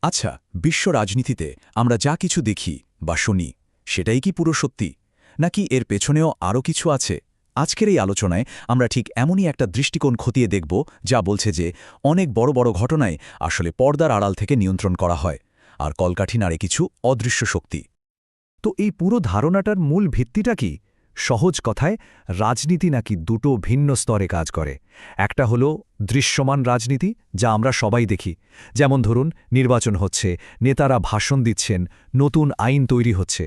আচ্ছা, বিশ্ব রাজনীতিতে আমরা যা কিছু দেখি বা শুনি সেটাই কি পুরো সত্যি, নাকি এর পেছনেও আরও কিছু আছে? আজকের এই আলোচনায় আমরা ঠিক এমনই একটা দৃষ্টিকোণ খতিয়ে দেখব যা বলছে যে অনেক বড় বড় ঘটনায় আসলে পর্দার আড়াল থেকে নিয়ন্ত্রণ করা হয়, আর কলকাঠি নাড়ে কিছু অদৃশ্য শক্তি। তো এই পুরো ধারণাটার মূল ভিত্তিটা কি? সহজ কথায়, রাজনীতি নাকি দুটো ভিন্ন স্তরে কাজ করে। একটা হলো দৃশ্যমান রাজনীতি, যা আমরা সবাই দেখি, যেমন ধরুন নির্বাচন হচ্ছে, নেতারা ভাষণ দিচ্ছেন, নতুন আইন তৈরি হচ্ছে।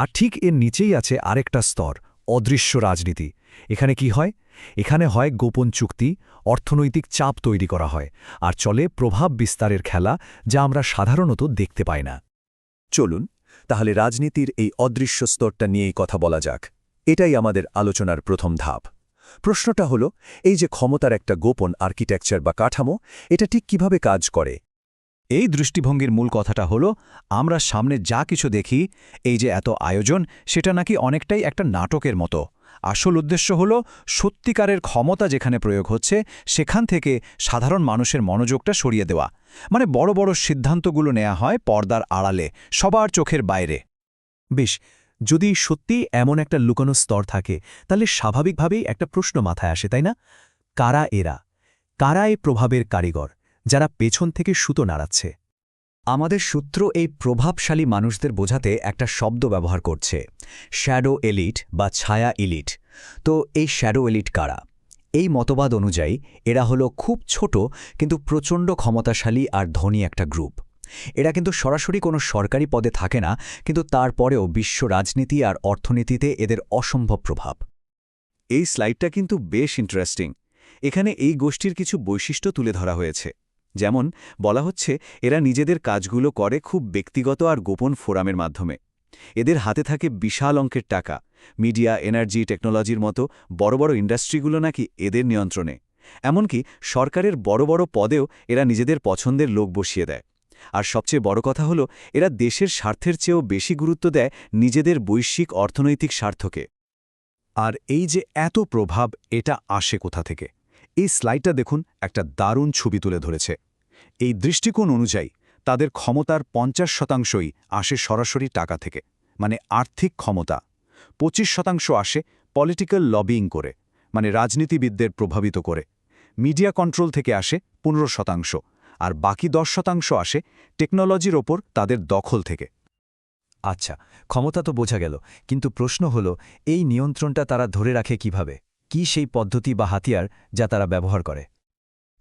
আর ঠিক এর নিচেই আছে আরেকটা স্তর, অদৃশ্য রাজনীতি। এখানে কি হয়? এখানে হয় গোপন চুক্তি, অর্থনৈতিক চাপ তৈরি করা হয়, আর চলে প্রভাব বিস্তারের খেলা, যা আমরা সাধারণত দেখতে পাই না। চলুন তাহলে রাজনীতির এই অদৃশ্য স্তরটা নিয়েই কথা বলা যাক। এটাই আমাদের আলোচনার প্রথম ধাপ। প্রশ্নটা হলো, এই যে ক্ষমতার একটা গোপন আর্কিটেকচার বা কাঠামো, এটা ঠিক কিভাবে কাজ করে? এই দৃষ্টিভঙ্গির মূল কথাটা হলো, আমরা সামনে যা কিছু দেখি, এই যে এত আয়োজন, সেটা নাকি অনেকটাই একটা নাটকের মতো। আসল উদ্দেশ্য হল সত্যিকারের ক্ষমতা যেখানে প্রয়োগ হচ্ছে সেখান থেকে সাধারণ মানুষের মনোযোগটা সরিয়ে দেওয়া। মানে বড় বড় সিদ্ধান্তগুলো নেওয়া হয় পর্দার আড়ালে, সবার চোখের বাইরে। বেশ, যদি সত্যি এমন একটা লুকানো স্তর থাকে, তাহলে স্বাভাবিকভাবেই একটা প্রশ্ন মাথায় আসে, তাই না? কারা এরা? কারা এই প্রভাবের কারিগর, যারা পেছন থেকে সুতো নাড়াচ্ছে? আমাদের সূত্র এই প্রভাবশালী মানুষদের বোঝাতে একটা শব্দ ব্যবহার করছে, শ্যাডো এলিট বা ছায়া এলিট। তো এই শ্যাডো এলিট কারা? এই মতবাদ অনুযায়ী এরা হলো খুব ছোট কিন্তু প্রচণ্ড ক্ষমতাশালী আর ধনী একটা গ্রুপ। এরা কিন্তু সরাসরি কোনো সরকারি পদে থাকে না, কিন্তু তারপরেও বিশ্ব রাজনীতি আর অর্থনীতিতে এদের অসম্ভব প্রভাব। এই স্লাইডটা কিন্তু বেশ ইন্টারেস্টিং। এখানে এই গোষ্ঠীর কিছু বৈশিষ্ট্য তুলে ধরা হয়েছে। যেমন বলা হচ্ছে, এরা নিজেদের কাজগুলো করে খুব ব্যক্তিগত আর গোপন ফোরামের মাধ্যমে। এদের হাতে থাকে বিশাল অঙ্কের টাকা। মিডিয়া, এনার্জি, টেকনোলজির মতো বড় বড় ইন্ডাস্ট্রিগুলো নাকি এদের নিয়ন্ত্রণে। এমনকি সরকারের বড় বড় পদেও এরা নিজেদের পছন্দের লোক বসিয়ে দেয়। আর সবচেয়ে বড় কথা হলো, এরা দেশের স্বার্থের চেয়েও বেশি গুরুত্ব দেয় নিজেদের বৈশ্বিক অর্থনৈতিক স্বার্থকে। আর এই যে এত প্রভাব, এটা আসে কোথা থেকে? এই স্লাইডটা দেখুন, একটা দারুণ ছবি তুলে ধরেছে। এই দৃষ্টিকোণ অনুযায়ী তাদের ক্ষমতার ৫০% আসে সরাসরি টাকা থেকে, মানে আর্থিক ক্ষমতা। ২৫% আসে পলিটিক্যাল লবিং করে, মানে রাজনীতিবিদদের প্রভাবিত করে। মিডিয়া কন্ট্রোল থেকে আসে ১৫%, আর বাকি ১০% আসে টেকনোলজির ওপর তাদের দখল থেকে। আচ্ছা, ক্ষমতা তো বোঝা গেল, কিন্তু প্রশ্ন হলো, এই নিয়ন্ত্রণটা তারা ধরে রাখে কিভাবে? কি সেই পদ্ধতি বা হাতিয়ার যা তারা ব্যবহার করে?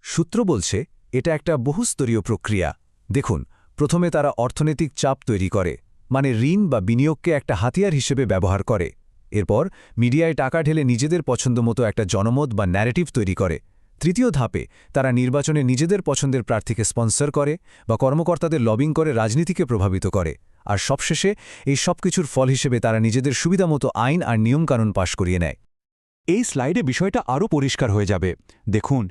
সূত্র বলছে, এটা একটা বহুস্তরীয় প্রক্রিয়া। দেখুন, প্রথমে তারা অর্থনৈতিক চাপ তৈরি করে, মানে ঋণ বা বিনিয়োগকে একটা হাতিয়ার হিসেবে ব্যবহার করে। এরপর মিডিয়ায় টাকা ঢেলে নিজেদের পছন্দমতো একটা জনমত বা ন্যারেটিভ তৈরি করে। তৃতীয় ধাপে তারা নির্বাচনে নিজেদের পছন্দের প্রার্থীকে স্পন্সর করে বা কর্মকর্তাদের লবিং করে রাজনীতিকে প্রভাবিত করে। আর সবশেষে এই সবকিছুর ফল হিসেবে তারা নিজেদের সুবিধামতো আইন আর নিয়মকানুন পাশ করিয়ে নেয়। এই স্লাইডে বিষয়টা আরও পরিষ্কার হয়ে যাবে। দেখুন,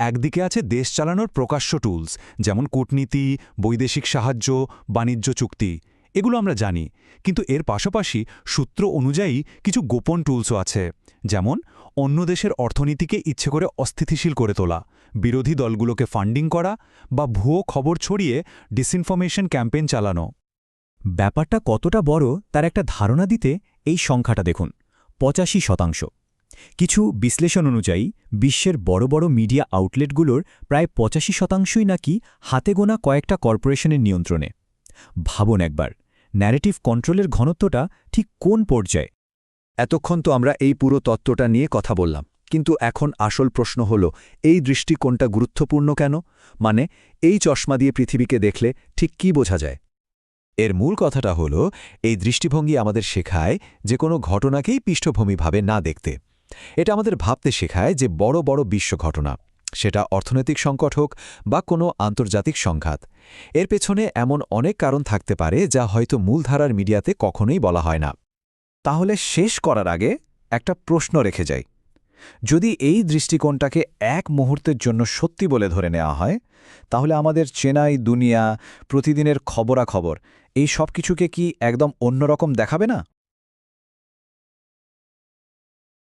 একদিকে আছে দেশ চালানোর প্রকাশ্য টুলস, যেমন কূটনীতি, বৈদেশিক সাহায্য, বাণিজ্য চুক্তি। এগুলো আমরা জানি, কিন্তু এর পাশাপাশি সূত্র অনুযায়ী কিছু গোপন টুলসও আছে, যেমন অন্য দেশের অর্থনীতিকে ইচ্ছে করে অস্থিতিশীল করে তোলা, বিরোধী দলগুলোকে ফান্ডিং করা, বা ভুয়ো খবর ছড়িয়ে ডিসইনফরমেশন ক্যাম্পেইন চালানো। ব্যাপারটা কতটা বড় তার একটা ধারণা দিতে এই সংখ্যাটা দেখুন, ৮৫%। কিছু বিশ্লেষণ অনুযায়ী বিশ্বের বড় বড় মিডিয়া আউটলেটগুলোর প্রায় ৮৫%ই নাকি হাতে গোনা কয়েকটা কর্পোরেশনের নিয়ন্ত্রণে। ভাবুন একবার, ন্যারেটিভ কন্ট্রোলের ঘনত্বটা ঠিক কোন পর্যায়ে? এতক্ষণ তো আমরা এই পুরো তত্ত্বটা নিয়ে কথা বললাম, কিন্তু এখন আসল প্রশ্ন হল, এই দৃষ্টিকোণটা গুরুত্বপূর্ণ কেন? মানে, এই চশমা দিয়ে পৃথিবীকে দেখলে ঠিক কি বোঝা যায়? এর মূল কথাটা হলো, এই দৃষ্টিভঙ্গি আমাদের শেখায় যে কোনো ঘটনাকেই পৃষ্ঠভূমিভাবে না দেখতে। এটা আমাদের ভাবতে শেখায় যে বড় বড় বিশ্ব ঘটনা, সেটা অর্থনৈতিক সংকট হোক বা কোনো আন্তর্জাতিক সংঘাত, এর পেছনে এমন অনেক কারণ থাকতে পারে যা হয়তো মূলধারার মিডিয়াতে কখনোই বলা হয় না। তাহলে শেষ করার আগে একটা প্রশ্ন রেখে যাই, যদি এই দৃষ্টিকোণটাকে এক মুহূর্তের জন্য সত্যি বলে ধরে নেওয়া হয়, তাহলে আমাদের চেনাই দুনিয়া, প্রতিদিনের খবরাখবর, এই সব কিছুকে কি একদম অন্যরকম দেখাবে না?